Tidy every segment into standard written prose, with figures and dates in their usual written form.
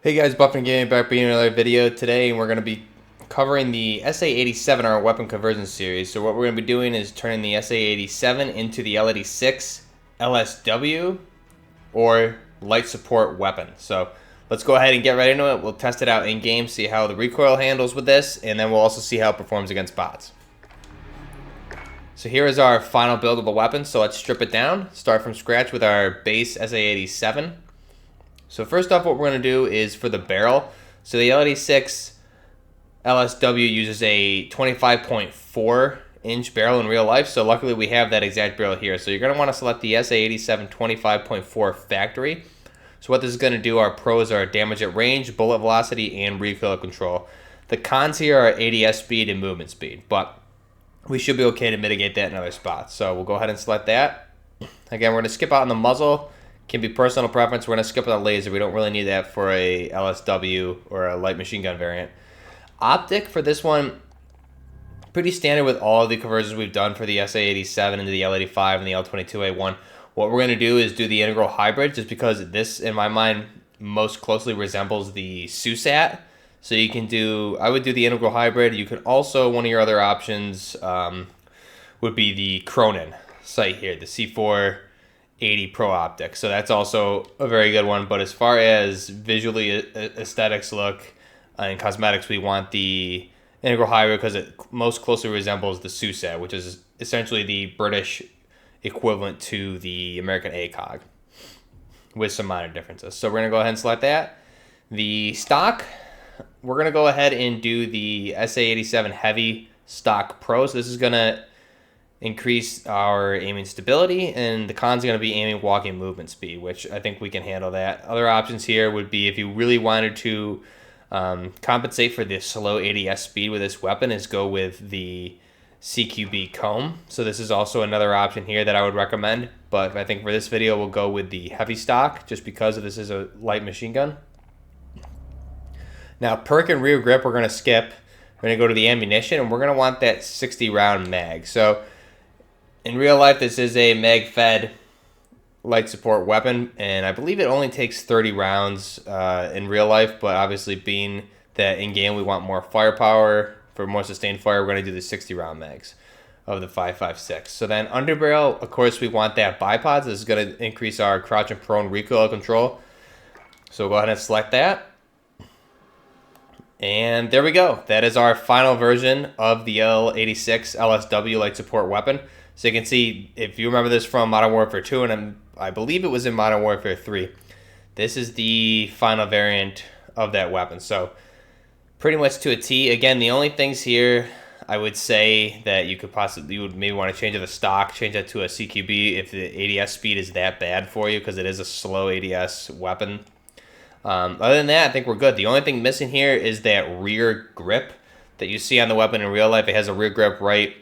Hey guys, Buffin Gaming back bringing another video today, and we're going to be covering the SA87, our weapon conversion series. So what we're going to be doing is turning the SA87 into the L86 LSW or Light Support Weapon. So let's go ahead and get right into it. We'll test it out in game, see how the recoil handles with this, and then we'll also see how it performs against bots. So here is our final build of a weapon. So let's strip it down, start from scratch with our base SA87. So first off, what we're going to do is for the barrel. So the L86 LSW uses a 25.4 inch barrel in real life. So luckily we have that exact barrel here. So you're going to want to select the SA87 25.4 factory. So what this is going to do, our pros are damage at range, bullet velocity, and recoil control. The cons here are ADS speed and movement speed, but we should be okay to mitigate that in other spots. So we'll go ahead and select that. Again, we're going to skip out on the muzzle. Can be personal preference. We're going to skip on the laser. We don't really need that for a LSW or a light machine gun variant. Optic for this one, pretty standard with all of the conversions we've done for the SA87 into the L85 and the L129A1. What we're going to do is do the integral hybrid, just because this, in my mind, most closely resembles the SUSAT. So you can do, I would do the integral hybrid. You could also, one of your other options would be the Cronin sight here, the C480 Pro Optic. So that's also a very good one. But as far as visually aesthetics look and cosmetics, we want the integral hybrid because it most closely resembles the SUSAT, which is essentially the British equivalent to the American ACOG with some minor differences. So we're going to go ahead and select that. The stock, we're going to go ahead and do the SA87 Heavy Stock Pro. So this is going to increase our aiming stability, and the cons are going to be aiming, walking, movement speed, which I think we can handle that. Other options here would be if you really wanted to compensate for the slow ADS speed with this weapon, is go with the CQB comb. So this is also another option here that I would recommend, but I think for this video we'll go with the heavy stock just because this is a light machine gun. Now perk and rear grip we're going to skip. We're going to go to the ammunition, and we're going to want that 60 round mag. So in real life, this is a mag-fed light support weapon, and I believe it only takes 30 rounds in real life, but obviously being that in-game we want more firepower, for more sustained fire, we're going to do the 60-round mags of the 5.56. So then underbarrel, of course, we want that bipod. This is going to increase our crouch and prone recoil control. So we'll go ahead and select that. And there we go. That is our final version of the L86 LSW light support weapon. So you can see, if you remember this from Modern Warfare 2, and I believe it was in Modern Warfare 3, this is the final variant of that weapon. So pretty much to a T. Again, the only things here I would say that you would maybe want to change the stock, change that to a CQB if the ADS speed is that bad for you, because it is a slow ADS weapon. Other than that, I think we're good. The only thing missing here is that rear grip that you see on the weapon in real life. It has a rear grip right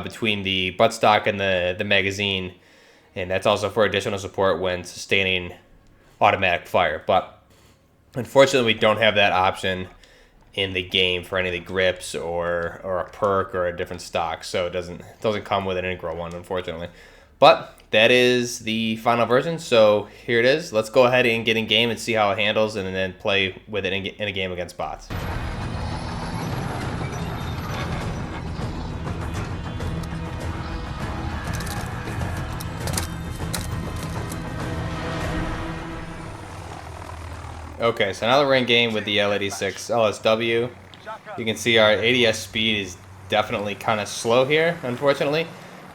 between the buttstock and the magazine, and that's also for additional support when sustaining automatic fire. But unfortunately, we don't have that option in the game for any of the grips or a perk or a different stock, so it doesn't come with an integral one, unfortunately. But that is the final version, so here it is. Let's go ahead and get in game and see how it handles, and then play with it in a game against bots. Okay, so now that we're in game with the L86 LSW, you can see our ADS speed is definitely kind of slow here, unfortunately.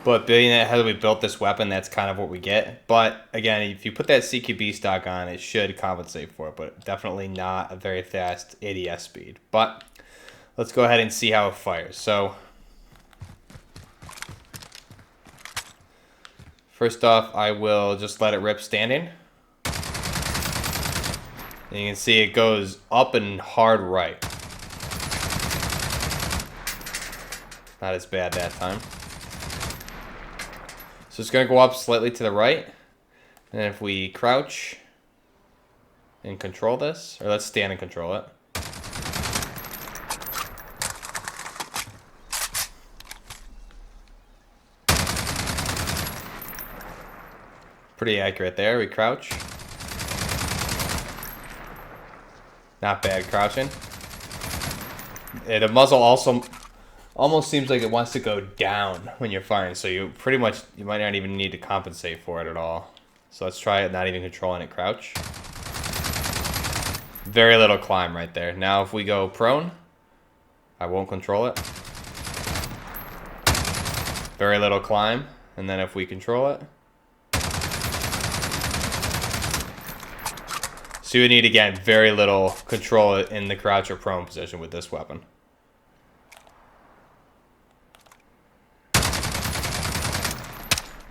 But being that how we built this weapon, that's kind of what we get. But again, if you put that CQB stock on, it should compensate for it, but definitely not a very fast ADS speed. But let's go ahead and see how it fires. So first off, I will just let it rip standing. And you can see it goes up and hard right. Not as bad that time. So it's going to go up slightly to the right. And if we crouch and control this, or let's stand and control it. Pretty accurate there. We crouch. Not bad crouching. The muzzle also almost seems like it wants to go down when you're firing, so you might not even need to compensate for it at all. So let's try it, not even controlling it crouch. Very little climb right there. Now if we go prone, I won't control it. Very little climb, and then if we control it. So you need, again, very little control in the crouch or prone position with this weapon.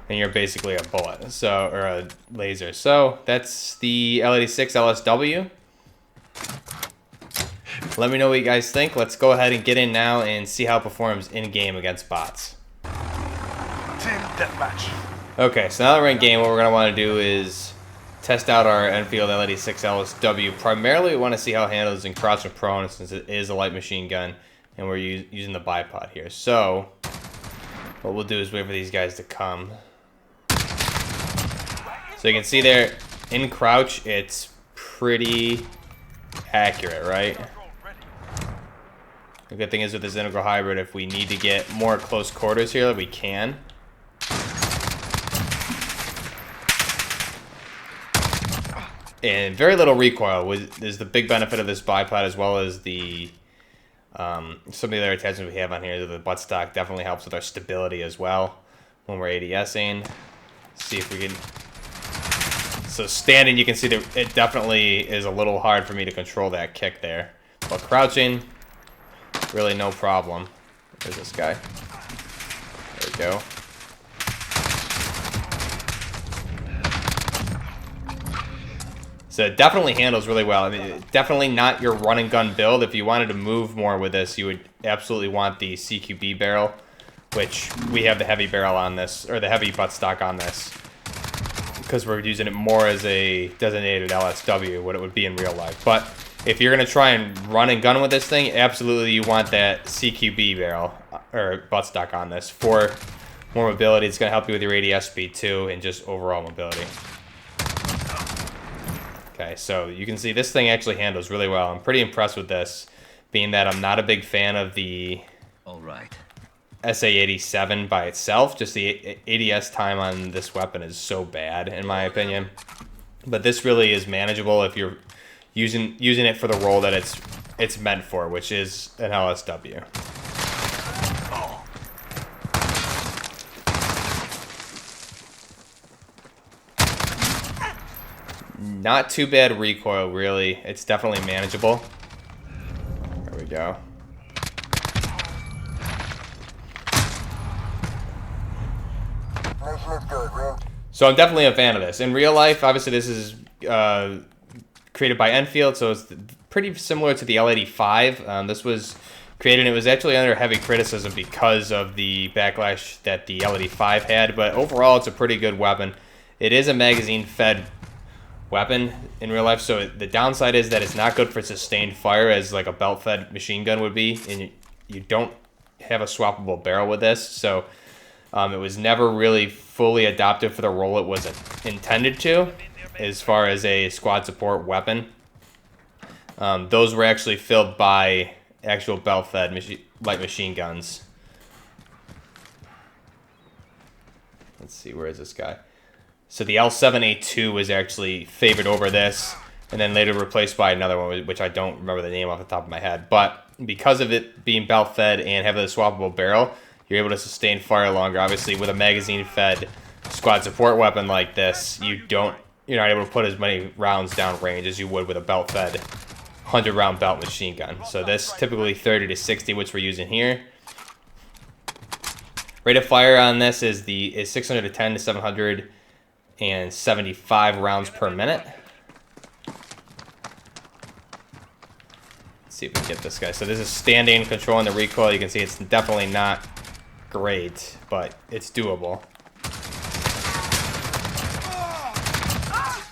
And you're basically a bullet, so, or a laser. So that's the L86 LSW. Let me know what you guys think. Let's go ahead and get in now and see how it performs in-game against bots. Team deathmatch. Okay, so now that we're in game, what we're going to want to do is test out our Enfield L86 LSW. Primarily, we want to see how it handles in crouch and prone, since it is a light machine gun, and we're using the bipod here. So what we'll do is wait for these guys to come. So you can see there, in crouch, it's pretty accurate, right? The good thing is with this integral hybrid, if we need to get more close quarters here, we can. And very little recoil is the big benefit of this bipod, as well as the some of the other attachments we have on here. The buttstock definitely helps with our stability as well when we're ADSing. See if we can. So standing, you can see that it definitely is a little hard for me to control that kick there. But crouching, really no problem. There's this guy. There we go. So it definitely handles really well. I mean, definitely not your run and gun build. If you wanted to move more with this, you would absolutely want the CQB barrel, which we have the heavy barrel on this, or the heavy buttstock on this, because we're using it more as a designated LSW, what it would be in real life. But if you're going to try and run and gun with this thing, absolutely you want that CQB barrel, or buttstock on this, for more mobility. It's going to help you with your ADS speed too, and just overall mobility. Okay, so you can see this thing actually handles really well. I'm pretty impressed with this, being that I'm not a big fan of the SA87 by itself. Just the ADS time on this weapon is so bad, in my opinion. But this really is manageable if you're using it for the role that it's meant for, which is an LSW. Not too bad recoil, really. It's definitely manageable. There we go. So I'm definitely a fan of this. In real life, obviously this is created by Enfield, so it's pretty similar to the L85. This was created, and it was actually under heavy criticism because of the backlash that the L85 had, but overall it's a pretty good weapon. It is a magazine-fed weapon in real life, so the downside is that it's not good for sustained fire as like a belt-fed machine gun would be, and you don't have a swappable barrel with this, so it was never really fully adopted for the role it was intended to, as far as a squad support weapon. Those were actually filled by actual belt-fed light machine guns. Let's see, where is this guy? So the L7A2 was actually favored over this, and then later replaced by another one, which I don't remember the name off the top of my head. But because of it being belt-fed and having a swappable barrel, you're able to sustain fire longer. Obviously, with a magazine-fed squad support weapon like this, you're not able to put as many rounds down range as you would with a belt-fed 100-round belt machine gun. So this typically 30 to 60, which we're using here. Rate of fire on this is 610 to 775 rounds per minute. Let's see if we can get this guy. So this is standing, controlling the recoil. You can see it's definitely not great, but it's doable.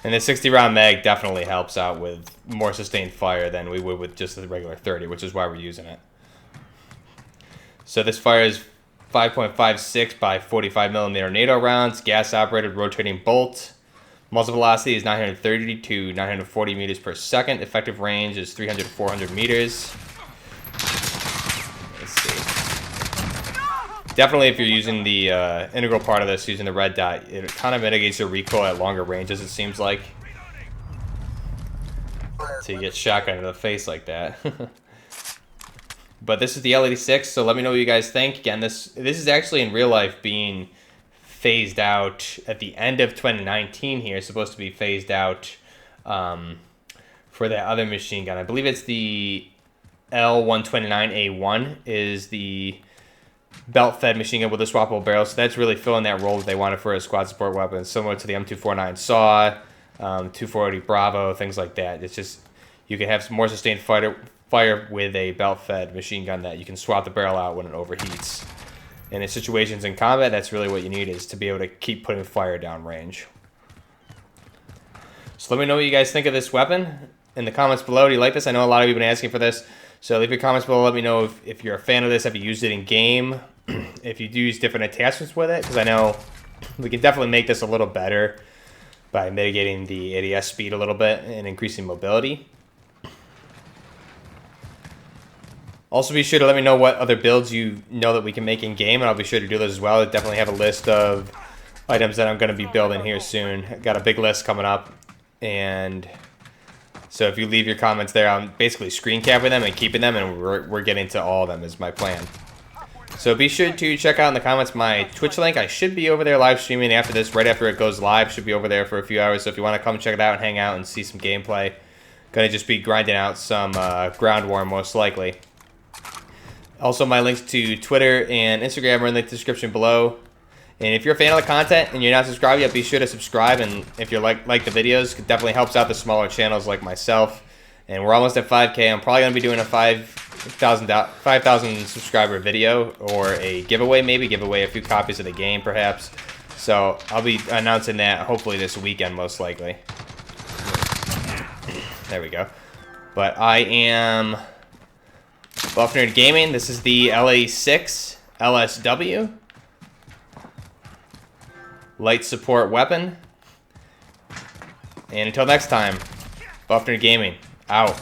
And the 60-round mag definitely helps out with more sustained fire than we would with just the regular 30, which is why we're using it. So this fire is 5.56 by 45 millimeter NATO rounds, gas-operated rotating bolt, Muzzle velocity is 930 to 940 meters per second. Effective range is 300 to 400 meters. Let's see. Definitely, if you're using the integral part of this, using the red dot, it kind of mitigates your recoil at longer ranges, it seems like. So you get shotgun to the face like that. But this is the L86, so let me know what you guys think. Again, this is actually in real life being phased out at the end of 2019 here. It's supposed to be phased out for that other machine gun. I believe it's the L129A1 is the belt-fed machine gun with a swappable barrel. So that's really filling that role that they wanted for a squad support weapon, similar to the M249 SAW, 240 Bravo, things like that. It's just you can have some more sustained fire with a belt-fed machine gun that you can swap the barrel out when it overheats. And in situations in combat, that's really what you need, is to be able to keep putting fire down range. So let me know what you guys think of this weapon in the comments below. Do you like this? I know a lot of you have been asking for this. So leave your comments below. Let me know if you're a fan of this. Have you used it in game? If you do use different attachments with it, because I know we can definitely make this a little better by mitigating the ADS speed a little bit and increasing mobility. Also, be sure to let me know what other builds you know that we can make in game, and I'll be sure to do those as well. I definitely have a list of items that I'm going to be building here soon. I've got a big list coming up, and so if you leave your comments there, I'm basically screen capping them and keeping them, and we're getting to all of them is my plan. So be sure to check out in the comments my Twitch link. I should be over there live streaming after this, right after it goes live. Should be over there for a few hours, so if you want to come check it out and hang out and see some gameplay. Going to just be grinding out some ground war most likely. Also, my links to Twitter and Instagram are in the description below. And if you're a fan of the content and you're not subscribed yet, be sure to subscribe. And if you like the videos, it definitely helps out the smaller channels like myself. And we're almost at 5K. I'm probably going to be doing a 5,000 subscriber video or a giveaway, maybe give away a few copies of the game perhaps. So I'll be announcing that hopefully this weekend most likely. There we go. But I am Buff Nerd Gaming. This is the L86 LSW Light Support Weapon. And until next time, Buff Nerd Gaming, out.